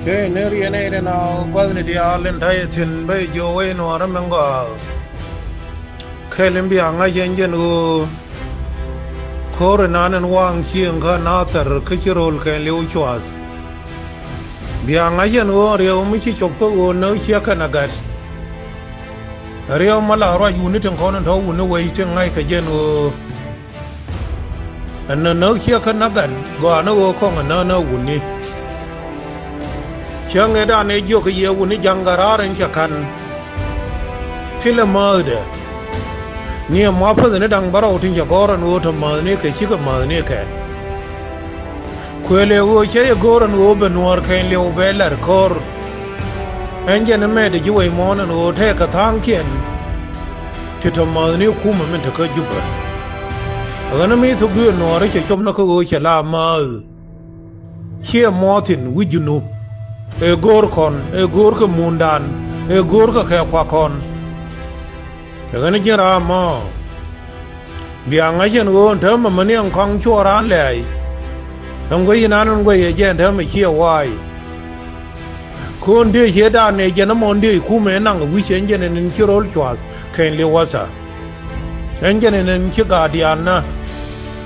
Ke neri ene na kwani dia len thai thin bai jo we no ra mang go khelem bi anga yen jen go khor na nan wang chiang kha na tar khirol ke leu chwas bi anga yen go reu mi chi chok ko no chia kana gat reu mala ra yu ni teng khon tho un we teng ngai ka jen go an no chia kana gat go no go khong na na un ni Chang eda ne jo ke ye woni jangara ren chakan tile made ni ma pa ne dang baro tin ja goran wo to ma ne ke chi ka ma ne ke kwele wo che ye goran wo be nuar ken le be lar kor anje ne me de ji we mo na no te ka thang kien ti to ma ne ku ma men ta ka ju ba aga na mi to gu no re che chom na ko wo che la ma che motin wi ju no e gor kon e gor ke mundan e gor ke kwa kon ga ni jira ma bianga jen go ta ma mani ang khang chora le ang go yin an go ye jen ta ma chi wai kon de ye da ne jen mo de ku me nang wi chen jen ne chi rol chwas ken le wasa en jen ne chi ga dian na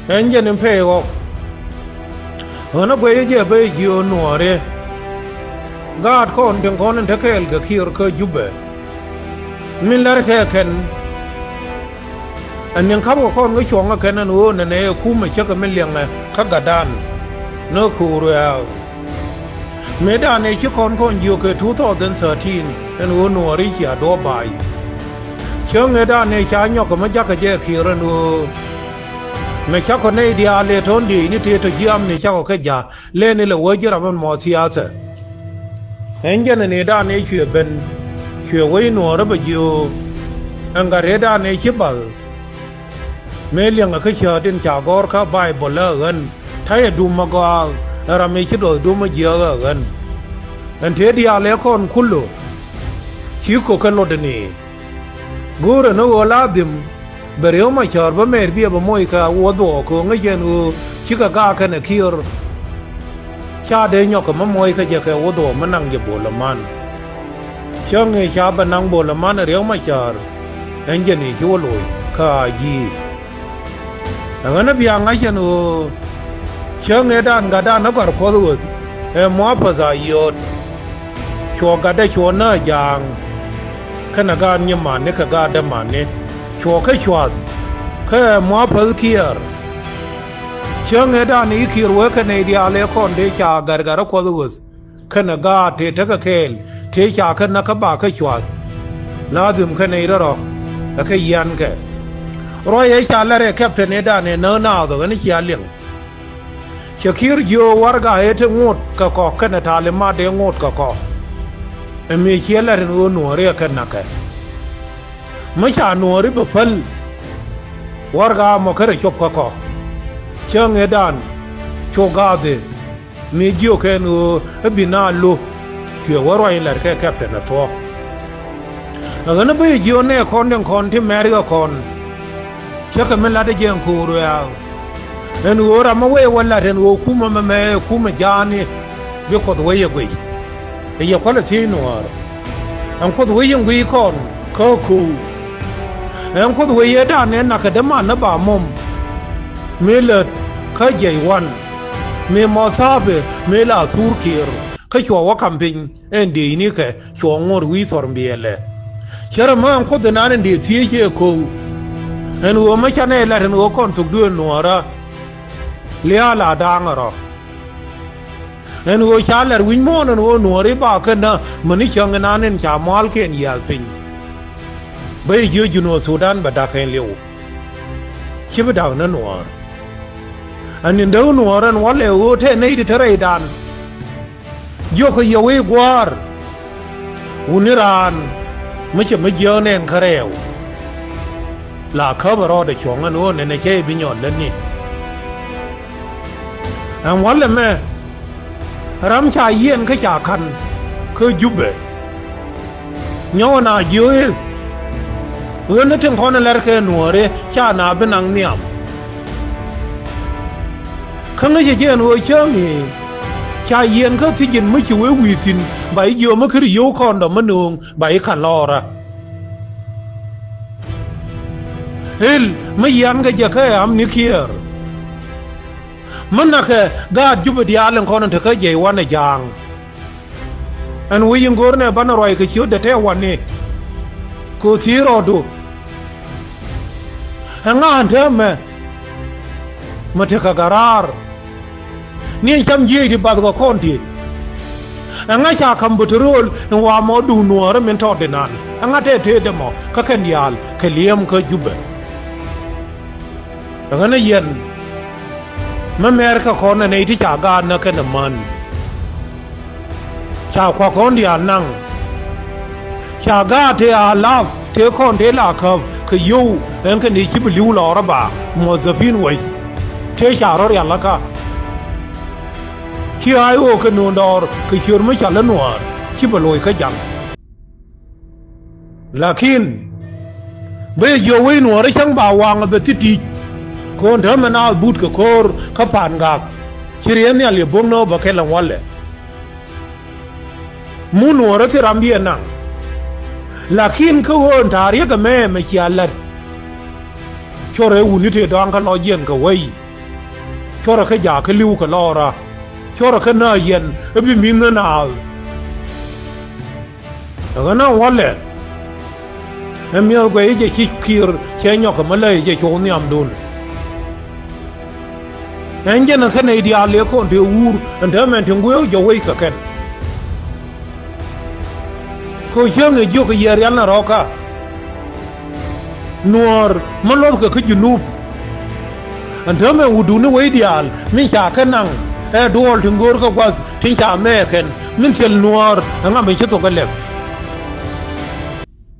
en jen ne pe go ona go ye je be ji o no re God kon den konen tekel ga kir ke jubbe min lar ke ken an yang khabo kon ga chong ga ken an wo ne ne ku me che ka min liang na ka ga dan no ku ro me da ne chi kon yu ke 2013 an wo no ri ya do bai chong ne da ne cha nyok ka ma ja ka je kir an wo me cha ko ne dia le ton di ni te to jiam ne cha ko ke ja le ne le wo ji ra man mo sia sa Engen ne da ne chue ben chue wei no ra ba jiu anga re da ne chi ba me liang ka cha tin cha gor ka bible la gan thai du ma ga ra me chi do du ma ji ga gan an the dia le kon kullu chi ko kan lo de ni gur no la dim bereo ma char ba mer bi ba moi ka wo do ko nga jen u chi ka ka ne kir cha de nyok ma moi ka je ka wo do ma nang je bo la man chang e cha ba nang bo la man re ma char en je ni jo lo ka ji nga na bia nga chen o chang e dan ga da na par ko lo e mo pa za yot cho ga da cho na yang kana ga ni ma ne ka ga da ma ne cho ka chwas ka mo pa kier Chang eda ni kir we ka ne dia le kon de cha gar gar ko dus kana ga te ta ka kel te cha ka na ka ba ka chwat la dum ka ne ro ka yan ke ro ye cha la re captain eda ne no na do ni cha leng Shakir yo war ga he te ngot ka ko kana ta le ma de ngot ka ko e me che la re no re ka na ka ma cha no ri ba fal war ga mo ka re chop ka ko Chang edan chogade mi gio ken o binalo che waro in la ke captain to agana be gio ne kon den kon ti meri kon chaka men la de gen ku ro ya en ora ma we wala den o kuma me kuma jani be ko do ye gwe e ye ko la ti no an ko do ye ngwi kon ko ku an ko do ye da ne na ka da ma na ba mom Mele ka jai wan me mo sabe me la turkir ka chwa wa camping en de ni ke chwa ngor wi tor biele chara ma ko de nan de tie ke ko en wo ma chane la ren wo kon tuk du no ara le ala da ngara en wo cha la win mo no no ri ba ka na mani chang na nen cha mal ken ya pin bai ju ju no sudan ba da ken lew chi ba da na no Anin da unu waran wale o te nei di tere dan yo ko yo we gwar uniran mache ma yo nen kareu la ka baro de chong an o ne che bi nyon den ni an wale me ram cha yen ka cha kan ko jubbe nyo na yo e na tin kon ler ke nuore cha na benang niam khang ye je no chang ni ชายเย็นก็ที่ยินไม่ช่วยวีจินใบเยอะไม่คือโยคอนดอกมะนงใบขันลอระเฮลไม่ยันก็จะแค่อำนิเคียร์มันนักแค่กาจุบดีอาลังคนนั้นเธอแค่ใหญ่วันในยางอันวิยังกูเนี่ยบ้านรอยก็ชิวเดเทวันนี้กูที่รอดูงานเธอมาเทกการาร์นี่ฉันยี่ที่บ้านก็คนที่งานชาคัมบุตรรูลว่าหมอดูนัวร์มันทอดเดนันงานเทเดมอก็แค่ยาลแค่เลี้ยมก็จุบงานเย็นมันแม่ก็คนในที่จาการนักน้ำมันชาวคนที่นั่งชาวกาเทียลาฟเทียคนเทียลาครับคือยูเอ็งคนนี้ชิบลิวลอระบาหมดจะพินไว้เทียชาวรถยันละก็ขี้ไอโอคนนูนดอร์คือชิวไม่ชาละนัวชิบลอยก็ยังลักินเบยโยวินัวได้ช่างบ่าวางกับติดคนเธอมันเอาบูดกับโคร์ขับผ่านกักชิเรียนเนี่ยเลี้ยบงโนบักเฮลังวันเลยมูนัวรถที่รำเบียนังลักินเขาคนทารีกับแม่ไม่เชียร์เลยช่วงเรื่องนี้เธอดังกันลอยเย็นกับไว้ช่วงเราแค่อยากแค่ลิ้วกับลอระช่วงเราแค่หน้าเย็นแล้วพี่มีเงินเอาแต่ก็น่าวันเลยแล้วมีอะไรจะคิดคีร์เชียร์ยอกกับมาเลยจะโชว์เนี่ยมดุลเอ็งจะนั่งแค่ในเดียร์เลี้ยคนที่อูร์อันเธอมันถึงกูจะไว้กับกันเขาเชื่อเงยยุกเยียร์ยันน่ะรอกะนัวร์มันลดกับขึ้นยูนูบอันเธอมันอูดูนี่ไว้เดียร์ไม่ฉากแค่นั่งดูอลถึงกูก็ว่าทิ้งฉากแม่แค่มันเชลนัวร์อันนั้นไม่ใช่ตัวกันเล็บ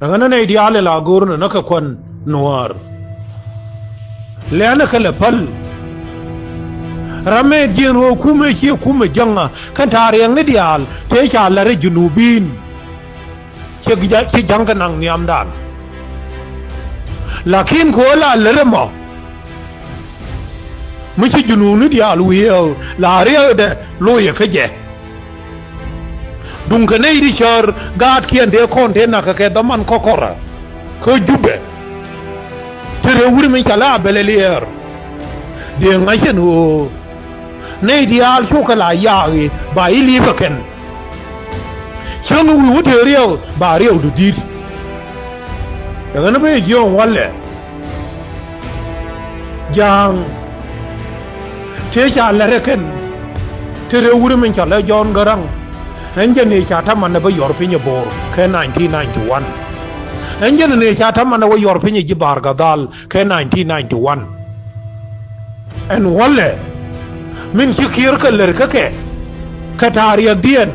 อันนั้นในเดียร์เลยล่ะกูร์นักคนนัวร์แล้วนักเล็บพัลรำเมจีนหัวคุ้มเชี่ยวคุ้มจังอ่ะขันทารียงนี่เดียร์เทชาลาเรจูนูบินเชี่ยจังกันนังนิยมดานลักินโคลาเลเรมอไม่ใช่จูนูนี่เดียร์ลุยเอาลาเรียเดลุยขยะดุงกันในดิชาร์กาดเขียนเดียคอนเทนนักแค่ดมันข้อคอระเคยจุบเบเธอเรื่องไม่ใช่ลาเบลเลียร์เดี๋ยวไงเช่นหัวในเดียร์โชคลายาอีบายลีบกันเชื่องูหัวเธอเรียวบาเรียวดูดีอย่างนั้นไม่ยอมวันเลยยังเชื่อชาลาเรกันเธอเรื่องวุ้มันชาลายอนกรังเอ็นจะเนี่ยชาทำมันไปยอร์พิญญาบอร์แค่1991เอ็นจะเนี่ยชาทำมันไปยอร์พิญญาจิบาร์กาดัลแค่1991อันวันเลยมินชิคิร์กันเลยก็ทารียกเดียน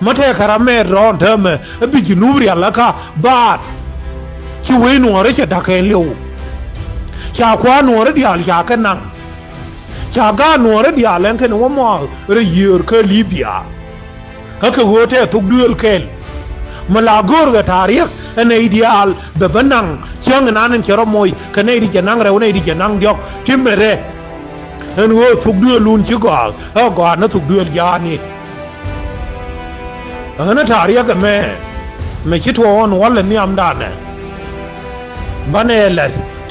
มาเทคาราเมรอนเธอเมื่อบิจินูบริยาละค่ะบาดชิวนัวเรชดักเอลิวชาควานัวเรดิอาลชากันนังชากานัวเรดิอาลเล่นกันว่ามาเรียร์คือลิเบียก็คือหัวเททุกเดือนเกลมาลากอร์กับทารียกอันในดิอาลแบบนังเชียงนั้นเชื่อมวยกันในดิจะนังเราในดิจะนังเดียวทิมเบเร่เห็นว่าทุกเดือนลุนชิกว่าก่อนนั้นทุกเดือนยานี่อันนั้นทารียกกับแม่ไม่คิดว่าวันเลยนี่อัมดานเนี่ยบ้านเอล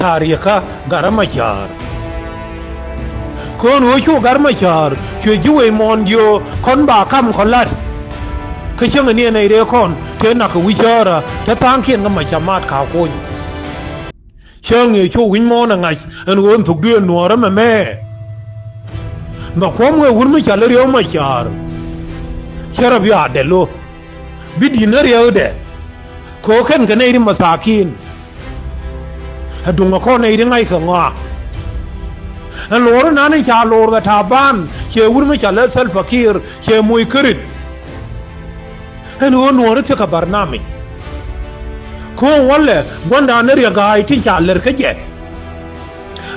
ทารียกการ์มาชาร์คนหัวชูการ์มาชาร์ช่วยช่วยมอนโยคนบ้าคำคนลัดคือเชื่อเนี่ยในเรื่องคนเธอหนักวิชาระแต่ตั้งเขียนก็ไม่สามารถข่าวคนเชื่อเนี่ยช่วยวิญญาณไงอันวันทุกเดือนหนัวแล้วแม่มาความเงยวุ่นไม่ชาร์เรียวไม่ชาร์เชื่อระเบียดเดลโลบิดดินเรียวเดโคเคนกันในริมสากินถ้าดุงมาข้อในเรื่องไงเข่งว่าอันโลรนั้นในชาโลรกับชาวบ้านเชื่อวุ่นไม่ชาร์เลสเซลฟักีร์เชื่อมวยคริตให้หนูหนูรู้จักบาร์นามิคงวันเลยวันดานเรียกไอ้ที่ชาเลร์ก็เจ็ด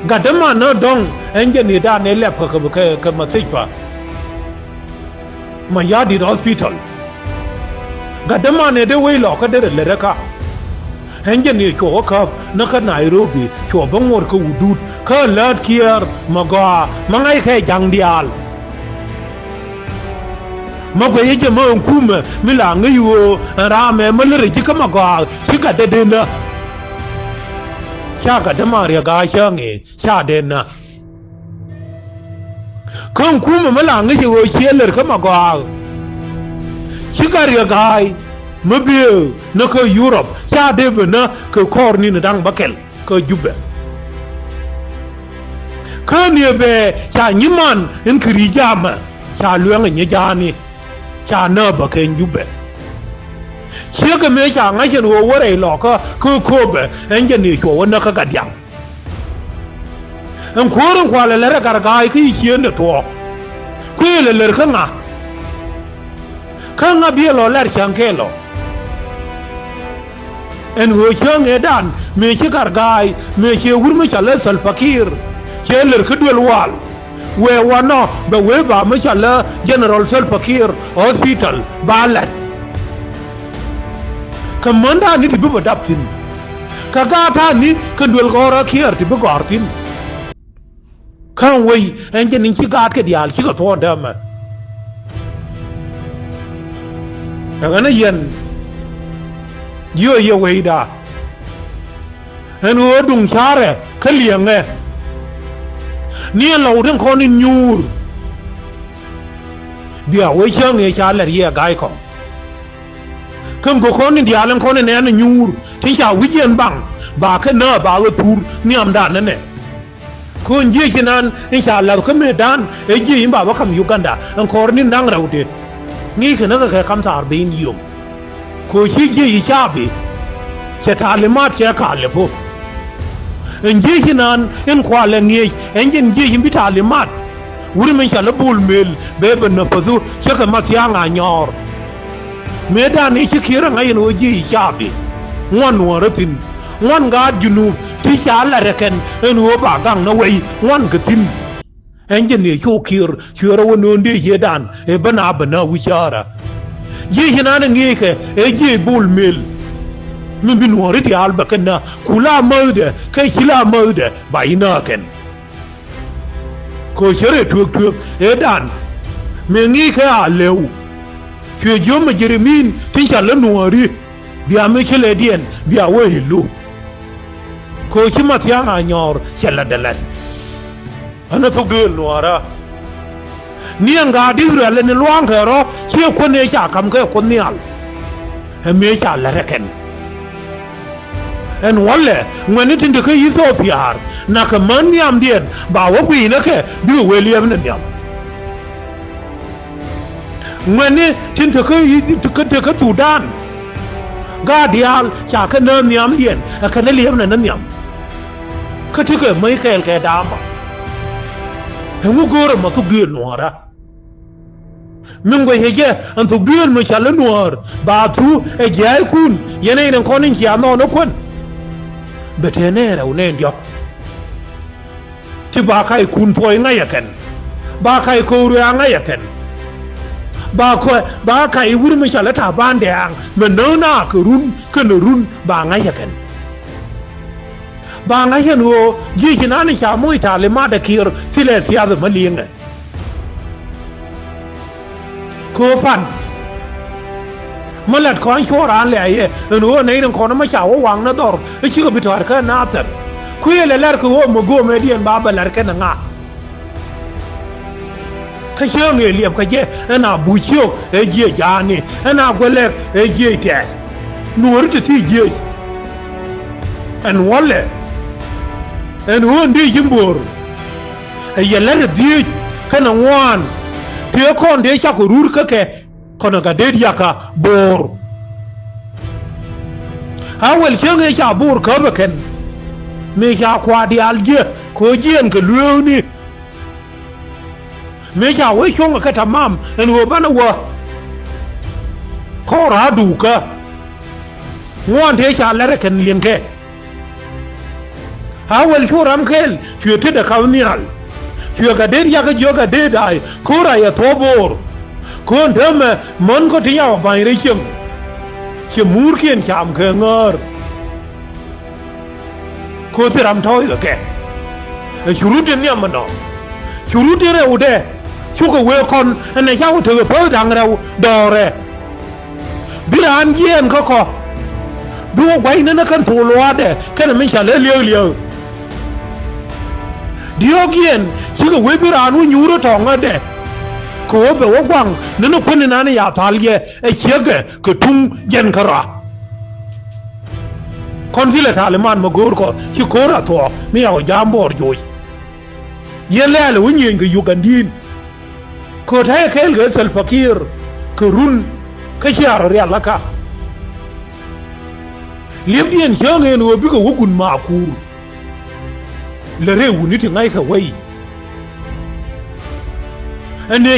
กัดมันน่ะดงเอ็งจะนี่ด้านในเล็บก็มาสิบป่ะมายาดีฮอสพิทอลกัดมันเนี่ยเดี๋ยวไว้หลอกก็เดี๋ยวเลยค่ะเอ็งจะนี่ก็ครับนักไนโรบีชัวบังวอร์ก็อุดุดก็เลิศเคียร์มากว่ามังไอ้แค่จังเดียล ma ko yake ma kuma mila ngayo rame malare kika maka kika da dena shaka da mariya ga shange sha dena kan kuma mila ngayo shelar kama ga kika riya ga mabiyo na ka Europe sha debe na ka korni na dang bakel ka jubbe kan ye be sha nyiman in kiri jama sha luang nya jani cha na ba ken jube che ga me sha nga chen wo re lo ka ko be en je ni cho na ka ga dyang en ko ren kwa le le ga ga ki chi ne to ku le le ka nga bi lo ler chang ke lo en ho chang e dan me chi gar gai me che wur me cha le sal fakir che le ka dwel wal we wano be we ba mashallah General Salva Kiir Hospital balat kamanda ni tibu badaptin kagata ni kendul gora Kiir tibu gortin kan wei enje nin ci gat ke dial ci ko to dama daga na yen yo wei da en wo dung chare kaliyange ni lo den ko ni nyur dia we chang e cha la rie gai ko kam go ko ni dia len ko ni ne nyur tin cha wi jen bang ba ke na ba we tur ni am da ne ko nje kinan insha Allah ko me dan e ji ba ba kam Uganda an ko ni nang rawde ni ke na ka kam sa bin yum ko shi ji cha bi che talimat che ka le bo nje hinan en kwale ngi enje nje himbita limat wuri men chala bul mel bebe na pazu chaka matya nga nyor medan ni chikira ngai no ji chabi ngwan waratin ngwan ga junu ti chala reken en wo ba gang na wei ngwan gatin enje ne chokir chura wono ndi yedan e bana wichara ji hinan ngi ke e ji bul mel min bin wari di alba kana kula maude kai kila maude ba ina ken ko shere tuk edan me ngi ka alew ke jom jeremin tin chala nuari bia me chele dien bia welu ko chimat ya anyor chala dalan ana tuk nuara ni anga di rale ni luang kero che ko ne cha kam ke ko nial he me cha la reken en wale ngani tinde ke Ethiopia na ka man yam dien ba wo kwi na ke bi William na yam ngani tinde ke Sudan ga dial cha ka na yam dien ka na liam na yam ka tike mai kel ke dama hengu gore ma tu gel nuara min go heje an tu gel ma chala nuar ba tu e jay kun yene nen konin ki ama no kon betenera unen diok ti ba kai kun poi nga yaken ba kai ko ru nga yaken ba kai wuri mi chala ta bande ang men na ka run ba nga yaken ba nga hen wo ji kinani cha mo itale ma da kir tile sia da malinga ko pan malat kon choran le ye no nei nan kon ma cha wo wang na dor e chi ko bitar ka na tar ku ye le lar ko mo go me dien ba ba lar ka na ka shong ye liep ka je na bu chio e je ja ni na ko le e je te no ru ti je en wale en ho ndi jimbor e ye lar di kana wan te kon de cha ko rur ka ke kono ga de yaka bor awel chenge cha bor ka beken me cha kwa di alje ko jien ka luoni me cha we chonga ka tamam en wo bana wa ko ra du ka won de cha lere ken lienke awel churam kel chute de kaunial chuga de yaka joga de dai kura ya tobor kon dama mon ko tiya ba ire che mur kien cham ke ngor ko tiram thoi ke churu de nyam no churu de re ude ชุกเวคอนอันในเช้าถือเพื่อดังเราดอเรบิรานเยี่ยนเขาก็ดูไว้นั่นกันผู้ลวดเด้แค่นั้นไม่ใช่เลี้ยวเดี๋ยวเยี่ยนชุกเวบิรานวุ่นยูรทองอ่ะเด้ก็ว่าแบบว่ากว้างนั่นคนนั้นเนี่ยทาลีไอ้เชี่ยก็ทุ่งเย็นขราคนที่ละทาเลมันมากูก็ชิโคราตัวไม่เอายามบอร์จุยเย็นแล้ววุ่นยืนก็อยู่กันดินก็แท้แค่เหลือสัลฟากีร์ก็รุ่นก็เชื่อเรียนละค่ะเลี้ยงเย็นเชื่อเงินว่าพี่ก็ว่าคุณมาคูแล้วเรื่องวุ่นนี่ถึงไงเขาไว้อันนี้